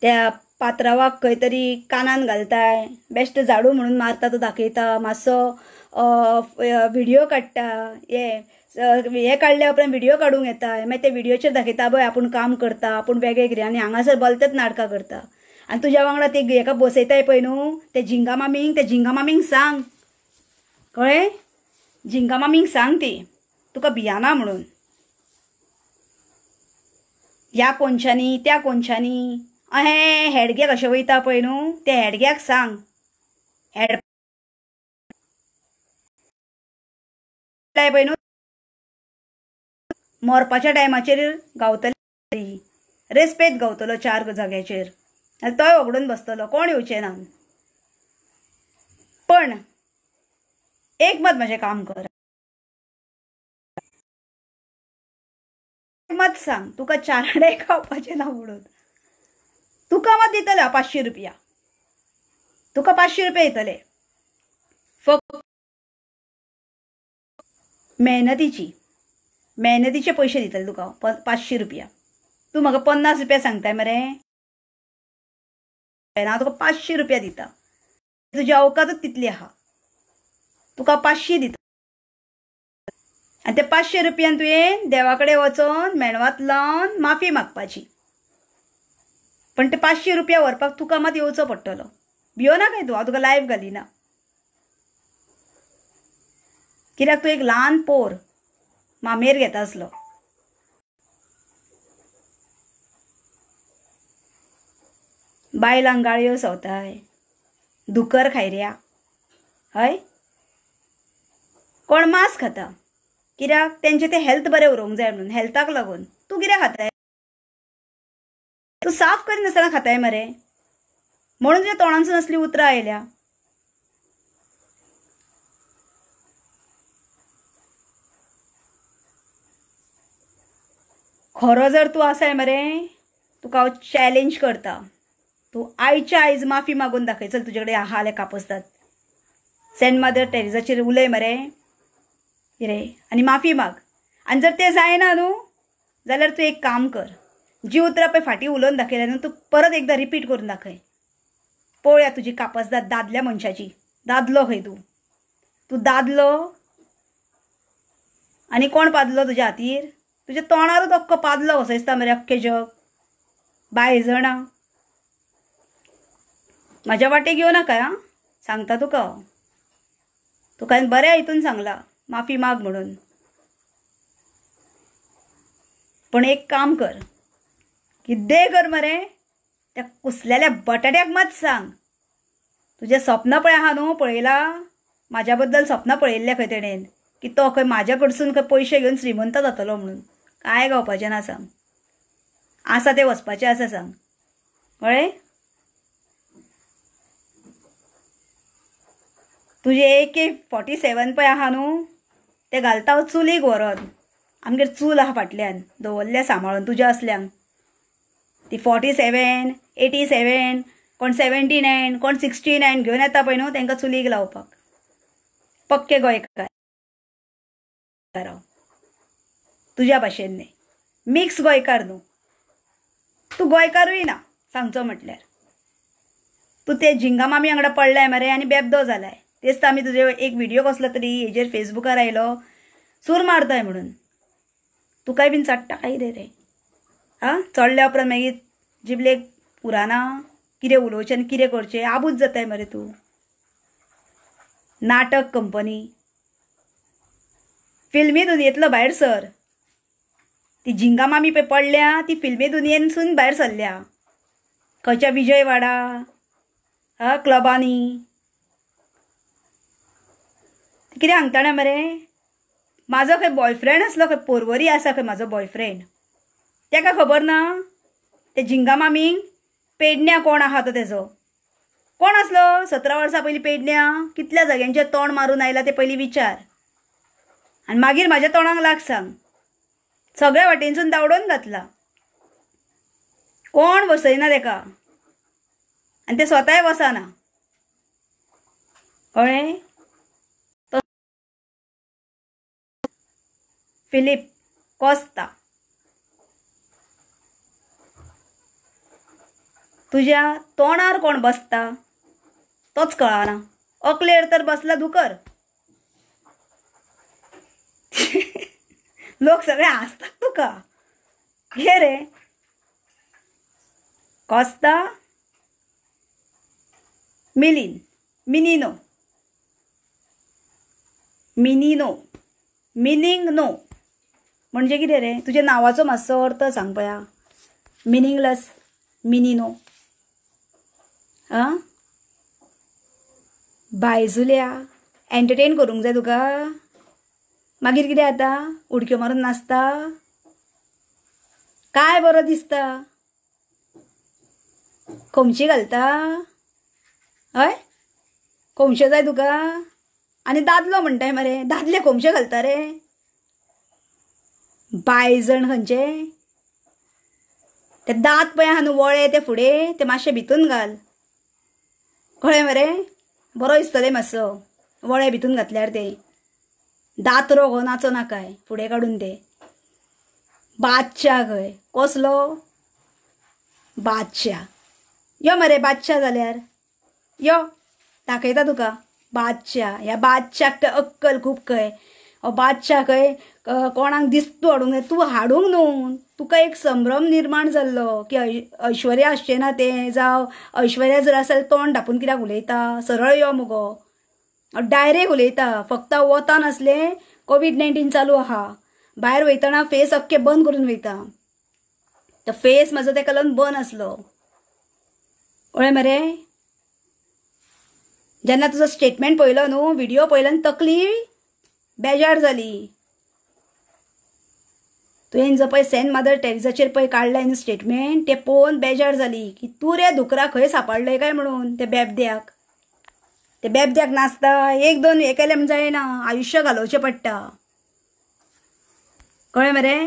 त्या पात्रावाक खंय तरी कानान घालताय बेश्ट झाडू म्हणून मारता तो दाखयता मातसो व्हिडिओ काडटा हे काडल्या उपरांत व्हिडिओ काडूंक येता मागीर ते व्हिडिओचेर दाखयता पळय आपूण काम करता आपूण वेगवेगळे आनी हांगासर भलतेच नाटकां करता आनी तुज्या वांगडा ते हेका बसयताय पळय न्हू ते झिंगा मामींक सांग कळ्ळें झिंगा मामींक सांग ती तुका भियाना म्हणून ह्या कोनशांनी त्या कोनशांनी अहें हेडगे कशें वयता पळय न्हू ते हेडग्याक सांग हेड पळय न्हू मरपाच्या टायमाचेर गावतली रेस्पेद गावतलो 4 जाग्याचेर आनी तोय वगडून बसतलो कोण येवचें ना पण एक मत म्हजें काम कर मत सांग तुका 4 आडे खावपाचें ना म्हणून तुका मत दितले 500 रुपया तुका 500 रुपया येतले फक्त मेहनतीचे पैसे दितले तुका 500 रुपया तू म्हाका 50 रुपया सांगताय मरे हांव तुका 500 रुपया दिता तुजी अवकातच तितली आहा तुका 500 दिता आनी ते 500 रुपयान तुवें देवा कडेन वचोन मेणवात लावन माफी मागपाची पण ते 500 रुपया व्हरपाक तुका मात येवचो पडटलो भियोना काय तूं हांव तुका लायव्ह घालिना कित्याक तूं एक ल्हान पोर मामेर घेता आसलो बायलांक गाळयो सवताय दुकर खायऱ्या हय कोण मांस खाता कित्याक तेंचे ते हेल्थ बरें उरोवंक जाय म्हणून हेल्थाक लागून तूं कित्याक खाताय तूं साफ करिनासतना खाताय मरे म्हणून तुज्या तोंडांसून असली उतरां आयल्या खरो जर तूं आसाय मरे तुका हांव चॅलेंज करता तूं आयच्या आयज माफी मागून दाखय चल तुजे कडेन आहा जाल्यार कापसतात सेंट मदर टेरेसाचेर उलय मरे किरे आनी माफी माग आनी जर तें जायना न्हू जाल्यार तूं एक काम कर जी उतरां पळय फाटीं उलोवन दाखयल्या न्हू तूं परत एकदां रिपीट करून दाखय पळोवया तुजी कापसदाद दादल्या मनशाची दादलो खंय तूं दादलो आनी कोण पादलो तुज्या हातीर तुज्या तोंडारूच अख्खो पादलो कसो दिसता मरे अख्खें जग बाय जाणा म्हाज्या वाटेक येवं नाका आं सांगता तुका बऱ्या हितून सांगला माफी माग म्हणून पण एक काम कर किद्दे कर मरे त्या कुसलेल्या बटाट्याक मात सांग तुजें सपन पळय आहा न्हू पळयला म्हाज्या बद्दल सपनां पळयल्ल्या खंय तेणेन की तो खंय म्हाज्या कडसून खंय पयशे घेवन श्रीमंत जातलो म्हणून काय गावपाचें ना सांग आसा तें वचपाचें आसा सांग कळ्ळें तुजे AK-47 पळय आहा न्हू ते घालता हांव चुलीक व्हरोन आमगेर चूल आहा फाटल्यान दवरल्या सांबाळून तुज्या असल्यांक ती 47, 87 कोण 79 कोण 69 घेवन येता पळय न्हू तांकां चुलीक लावपाक पक्के गोंयकार तुज्या भाशेन न्ही मिक्स गोंयकार न्हू तूं गोंयकारूय ना सांगचो म्हटल्यार तूं ते झिंगा मामी वांगडा पडलाय मरे आनी बेबदो जालाय तेच आमी तुजे एक व्हिडिओ कसलो तरी हेजेर फेसबुकार आयलो सूर मारताय म्हणून तुकाय बीन चडटा काय रे आं चडल्या उपरांत मागीर जिबलेक पुराना कितें उलोवचें आनी कितें करचें आबूज जाताय मरे तूं. नाटक कंपनी फिल्मी दुनियेंतलो भायर सर. ती झिंगा मामी पळय पडल्या ती फिल्मी दुनियेनसून भायर सरल्या. खंयच्या विजयवाडा क्लबांनी कितें सांगताना मरे. म्हाजो खंय बॉयफ्रेंड आसलो खंय पोरवरी आसा खंय म्हाजो बॉयफ्रेंड. ताका खबर ना ते झिंगा मामीक पेडण्या कोण आहा तो तेजो. कोण आसलो 17 वर्सां पयलीं पेडण्या. कितल्या जाग्यांचेर तोंड मारून आयला ते पयलीं विचार. आनी मागीर म्हाज्या तोंडाक लाग सांग. सगळ्या वाटेनसून दावडोन घातला. कोण बसयना तेका आनी ते स्वताय वसना. कळ्ळें. फिलीप कोस्ता तुज्या तोंडार कोण बसता तोच कळना. अकलेर तर बसला दुकर. लोक सगळे हसतात तुका. हे रे कोस्ता मिलिन मिनिनो मिनिनो मिनिंग नो म्हणजे कितें रे. तुज्या नांवाचो मातसो अर्थ सांग पया. मिनिंगलेस मिनिनो. बायजुल्या एंटरटेन करूंक जाय तुका. मागीर कितें जाता उडक्यो मारून नाचता काय बरो दिसता. खोमची घालता हय. खोमशे जाय तुका. आनी दादलो म्हणटाय मरे दादले खोमशे घालता रे. बायजण खंयचे ते दांत पळय आहा न्हू वळे ते फुडें ते मातशे भितून घाल. कळ्ळें मरे. बरो दिसतलें मातसो वळे भितून घातल्यार. ते दांत रोगो नाचो नाकाय फुडें काडून ते. बादशाह खंय कसलो बादशाह. यो मरे बादशाह जाल्यार यो दाखयता तुका. बादशाह ह्या बादशाक अक्कल खूब खंय. हो बादशाह खंय कोणाक दिसतो हाडूंक जाय. तूं हाडूंक न्हू. तुका एक संभ्रम निर्माण जाल्लो की ऐश्वर्या आसचें ना तें जावं ऐश्वर्या जर आसल्यार तोंड धापून कित्याक उलयता. सरळ यो मुगो. डायरेक्ट उलयता. फक्त वता नासलें कोविड-19 चालू आहा. भायर वयतना फेस अख्खे बंद करून वयता. तो फेस म्हाजो तेका लागून बंद आसलो. कळ्ळें मरे. जेन्ना तुजो स्टेटमेंट पळयलो न्हू व्हिडिओ पळयलो आनी तकली बेजार जाली. तुवें जो पळय सेंट मदर टेरेसाचेर पळय काडलाय न्हू स्टेटमेंट ते पळोवन बेजार जाली की तूं रे दुकरा खंय सांपाडलंय काय म्हणून. ते बेबद्याक नाचता 1-2 हे केलें जायना. आयुश्य घालोवचें पडटा. कळ्ळें मरे.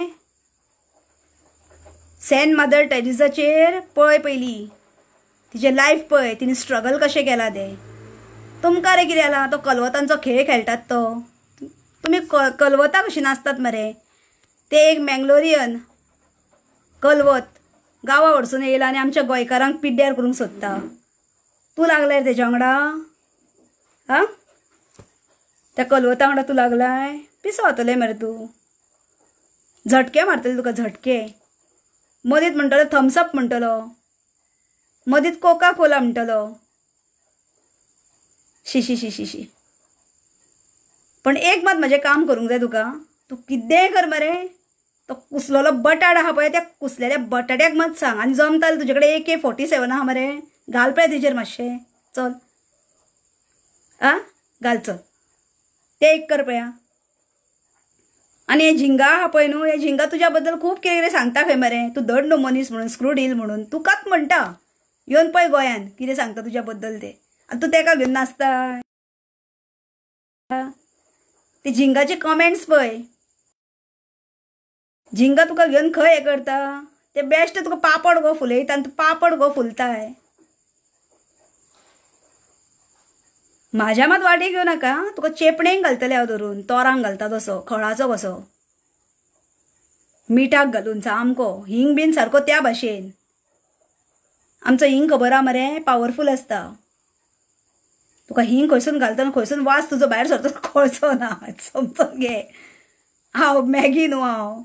सेंट मदर टेरेसाचेर पळय पयलीं तिचें लायफ पळय. तिणें स्ट्रगल कशें केलां तें. तुमकां रे कितें जालां. तो कलवतांचो खेळ खेळटात तो. तुमी कलवतां कशीं नाचतात मरे. ते एक मँगलोरियन कलवत गांवा वरसून येयला आनी आमच्या गोंयकारांक पिड्ड्यार करूंक सोदता. तूं लागलाय रे तेच्या वांगडा. त्या कलवता वांगडा तूं लागलाय. पिसो जातलें मरे तूं. झटके मारतले तुका झटके. मदींच म्हणटलो थम्सअप म्हणटलो. मदींच कोका कोला म्हणटलो. शी. पण एक मात म्हजें काम करूंक जाय तुका. तूं कितेंय कर मरे. तो कुसलेलो बटाट आहा पळय त्या कुसलेल्या बटाट्याक मात सांग. आनी जमता जाल्यार तुजे कडेन AK-47 आहा मरे. घाल पळय तेजेर मातशें. चल घाल चल. ते एक कर पळया. आनी हे झिंगा आहा पळय न्हू हे झिंगा तुज्या बद्दल खूब कितें कितें सांगता खंय मरे. तूं धड न्हू मनीस म्हणून स्क्रू डील म्हणून. तुकाच म्हणटा येवन पळय गोंयान कितें सांगता तुज्या बद्दल ते. आनी तूं तेका घेवन नाचता. ते झिंगाचे कमेंट्स पळय. झिंगा तुका घेवन खंय हें करता. ते बेश्ट तुका पापड गो फुलयता आनी तूं पापड गो फुलताय. म्हाज्या मात वाटेक येवं नाका. तुका चेपणेक घालतलें हांव धरून. तोरांक घालता तसो खळाचो कसो. मिठाक घालून सामको हिंग बीन सारको त्या भाशेन. आमचो हिंग खबर आहा मरे पावरफूल आसता. तुका हिंग खंयसून घालता आनी खंयसून वास तुजो भायर सरता कळचो ना. समजून घे. हांव मॅगी न्हू हांव.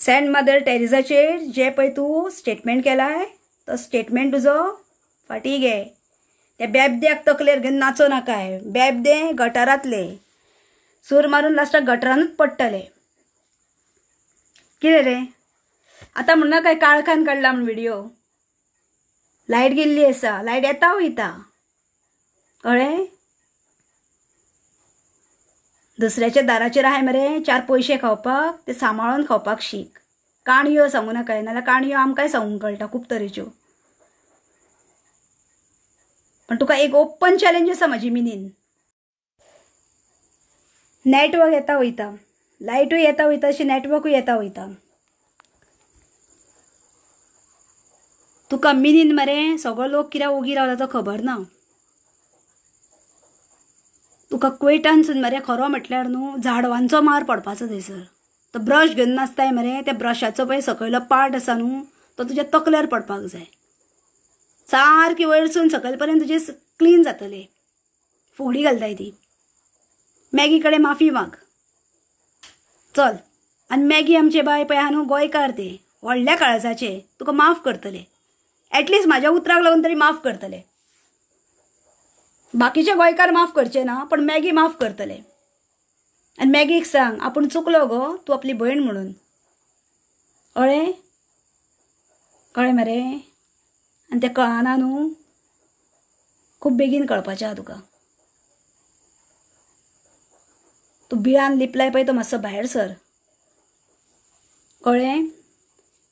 सेंट मदर टेरेसाचेर जे पळय तूं स्टेटमेंट केलाय तो स्टेटमेंट तुजो फाटी घे. त्या बेबद्याक तकलेर घेवन नाचो नाकाय. बेबदे गटारांतले सूर मारून लास्टाक गटरानूच पडटले. कितें रे आतां म्हणना काय काळखान काडला म्हण व्हिडिओ. लायट गेल्ली आसा, लायट येता वयता कळ्ळें. दुसऱ्याच्या दाराचेर आहाय मरे 4 पयशे खावपाक, ते सांबाळून खावपाक शिक. काणयो सांगू नाका, नाल्यार काणयो आमकांय सांगूंक कळटा खूब तरेच्यो. पण तुका एक ओपन चॅलेंज आसा म्हाजी मिनीन. नेटवर्क येता वयता, लायटूय येता वयता अशी नेटवर्कूय येता वयता. तुका मिनीन मरे सगळो लोक कित्याक ओगी रावला तो खबर ना. तुका क्वेटानसून मरे खरो म्हटल्यार न्हू झाडवांचो मार पडपाचो थंयसर. तो ब्रश घेवन नाचताय मरे, त्या ब्रशाचो पळय सकयलो पार्ट आसा न्हू तो तुज्या तकल्यार पडपाक जाय. सारकी वयरसून सकयल पर्यंत तुजे क्लीन जातले. फुगडी घालताय ती. मॅगी कडेन माफी माग चल. आनी मॅगी आमचे बाय पळय आहा न्हू गोंयकार ते व्हडल्या काळजाचे तुका माफ करतले. एटलिस्ट म्हाज्या उतराक लागून तरी माफ करतले. बाकीचे गोंयकार माफ करचे ना पण मॅगी माफ करतले. आनी मॅगीक सांग आपूण चुकलो गो, तूं आपली भयण म्हणून. कळ्ळें कळ्ळें मरे. आनी तें कळना न्हू खूब बेगीन कळपाचें आहा तुका. तूं बिळान लिपलाय पळय तो मातसो भायर सर. कळ्ळें.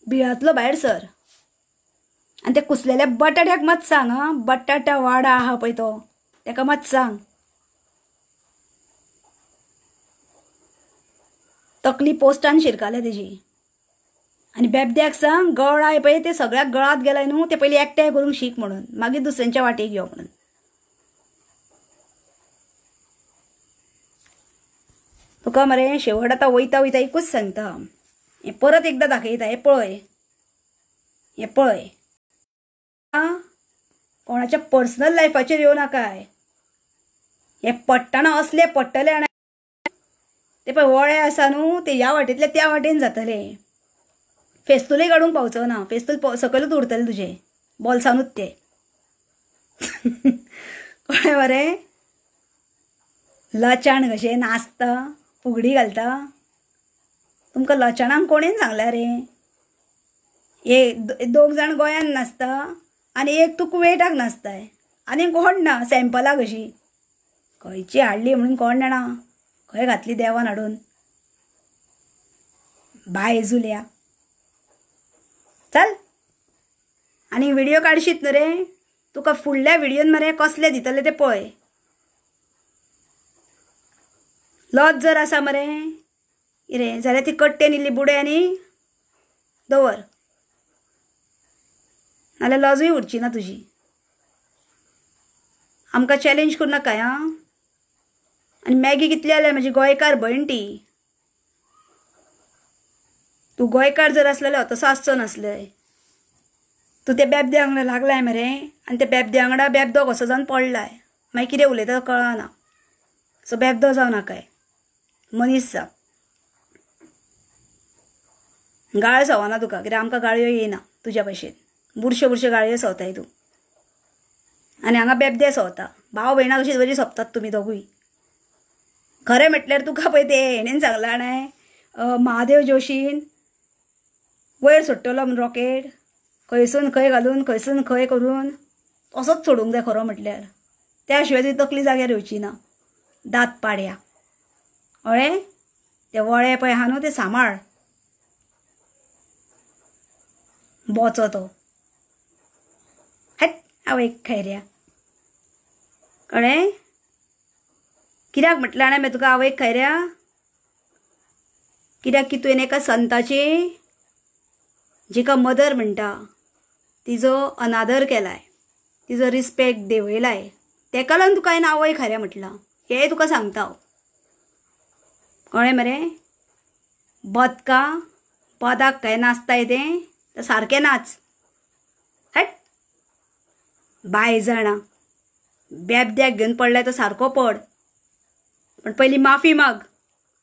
बिळांतलो भायर सर. आनी ते कुसलेल्या बटाट्याक मात सांग हा, बटाटा वाडा आहा पळय तो तेका मात सांग. तकली पोस्टान शिरकाले तेजी. आनी बेबद्याक सांग गळाय पळय ते सगळ्याक गळात गेलाय न्हू ते पयलीं एकठांय करूंक शीक म्हणून, मागीर दुसऱ्यांच्या वाटेक यो म्हणून. तुका मरे शेवट आतां वयता वयता एकूच सांगता, हें परत एकदां दाखयता. हें पळय, हें पळय. कोणाच्या पर्सनल लायफाचेर येवं नाकाय. हे पडटना असले पडटले आनी ते पळय वळे आसा न्हू ते ह्या वाटेंतले त्या वाटेन जातले. फेस्तूलय काडूंक पावचो ना, फेस्तूल सकयलूच उरतले तुजे बॉल्सानूच ते. कळ्ळें मरे. लचाण कशें नाचता फुगडी घालता. तुमकां लचाणांक कोणेन सांगला रे. हे 2 जाण गोंयान नाचता आनी एक तूं कुवेटाक नाचताय आनी कोण ना सॅम्पला कशी. खंयची हाडली म्हणून कोण जाणा, खंय घातली देवान हाडून. बाय जुल्या चल. आनी व्हिडिओ काडशीत न्हू रे. तुका फुडल्या व्हिडिओन मरे कसले दितले ते पळय. लज जर आसा मरे कितें जाल्यार ती कट्टेन इल्ली बुडय आनी दवर, नाल्यार लजूय उरची ना तुजी. आमकां चॅलेंज करूं नाका आं. आनी मॅगी कितली जाल्यार म्हजी गोंयकार भयण ती. तूं गोंयकार जर आसलेलो तसो आसचो नासलय. तूं त्या बेबद्या वांगडा लागलाय मरे आनी त्या बेबद्या वांगडा बेबदो कसो जावन पडलाय. मागीर कितें उलयता तो कळना. सो बेबदो जावं नाकाय, मनीस जा. गाळ सवना तुका कित्याक आमकां गाळयो येयना तुज्या भशेन. बुरश्यो बुरश्यो गाळयो सवताय तूं. आनी हांगा बेबदे सवता. भाव भयणां कशीं बरी सोंपतात तुमी दोगूय. खरें म्हटल्यार तुका पळय ते हेणेन सांगलां जाणाय महादेव जोशीन वयर सोडटलो म्हूण रॉकेट खंयसून खंय घालून खंयसून खंय करून तसोच सोडूंक जाय खरो म्हटल्यार. त्या शिवाय तुजी तकली जाग्यार येवची ना. दात पाड्या. कळ्ळें. ते वळे पळय आहा न्हू ते सांबाळ. बोचो तो हट आवयक खैऱ्या. कळ्ळें. कित्याक म्हटलें जाणां हांवें तुका आवयक खैऱ्या. कित्याक की तुवें एका संताची जिका मदर म्हणटा तिजो अनादर केलाय, तिजो रिस्पेक्ट देंवयलाय. तेका लागून तुका हांवें आवय खऱ्या म्हटलां. हें तुका सांगता हांव. कळ्ळें मरे. बदकां पदाक काय नाचताय तें सारकें नाच. हट बाय जाणा. बेबद्याक घेवन पडलाय तो सारको पड. पण पयलीं माफी माग.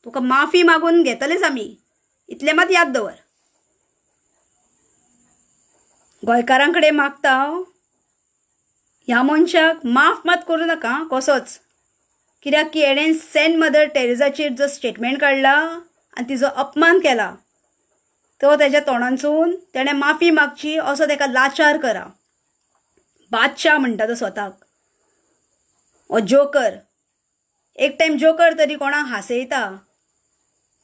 तुका माफी मागून घेतलेच आमी इतलें मात याद दवर. गोंयकारां कडेन मागता ह्या मनशाक माफ मात करूं नाका कसोच, कित्याक की एणें सेंट मदर टेरेसाचेर जो स्टेटमेंट काडला आनी तिजो अपमान केला तो तेज्या तोंडांसून तेणें माफी मागची असो तेका लाचार करा. बादशाह म्हणटा तो स्वताक, हो जोकर. एक टायम जोकर तरी कोणाक हांसयता,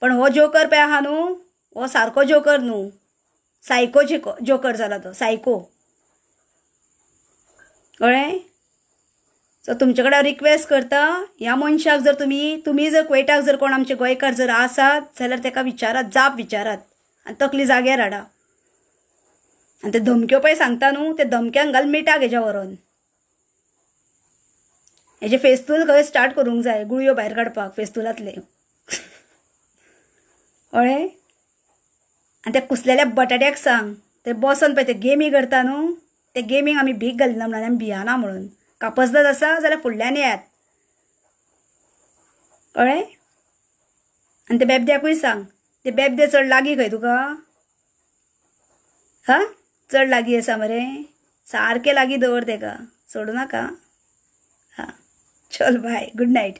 पण हो जोकर पळय आहा न्हू, हो सारको जोकर न्हू, सायको जोकर जाला तो, सायको. कळ्ळें? सो तुमचे कडेन रिक्वेस्ट करता, ह्या मनशाक जर तुमी जर कुवेटाक जर कोण आमचे गोंयकार जर आसात जाल्यार तेका विचारात, जाप विचारात आनी तकली जाग्यार हाडा. आनी ते धमक्यो पळय सांगता न्हू, ते धमक्यांक घाल मिटाक हेज्या व्हरोन. हेजे फेस्तूल खंय स्टार्ट करूंक जाय, गुळयो भायर काडपाक फेस्तूलांतले. कळ्ळें? आनी त्या कुसलेल्या बटाट्याक सांग, ते बसोन पळय ते गेमी करता न्हू, ते गेमींक आमी भीक घालिना म्हणून, आमी भियाना म्हणून. कापसदाद आसा जाल्यार फुडल्यान येयात. कळ्ळें? आनी ते बेबद्याकूय सांग, ते बेबदे चड लागीं खंय तुका? हा, चड लागीं आसा मरे, सारकें लागीं दवर तेका, सोडूं नाका. हा, चल बाय, गुड नायट.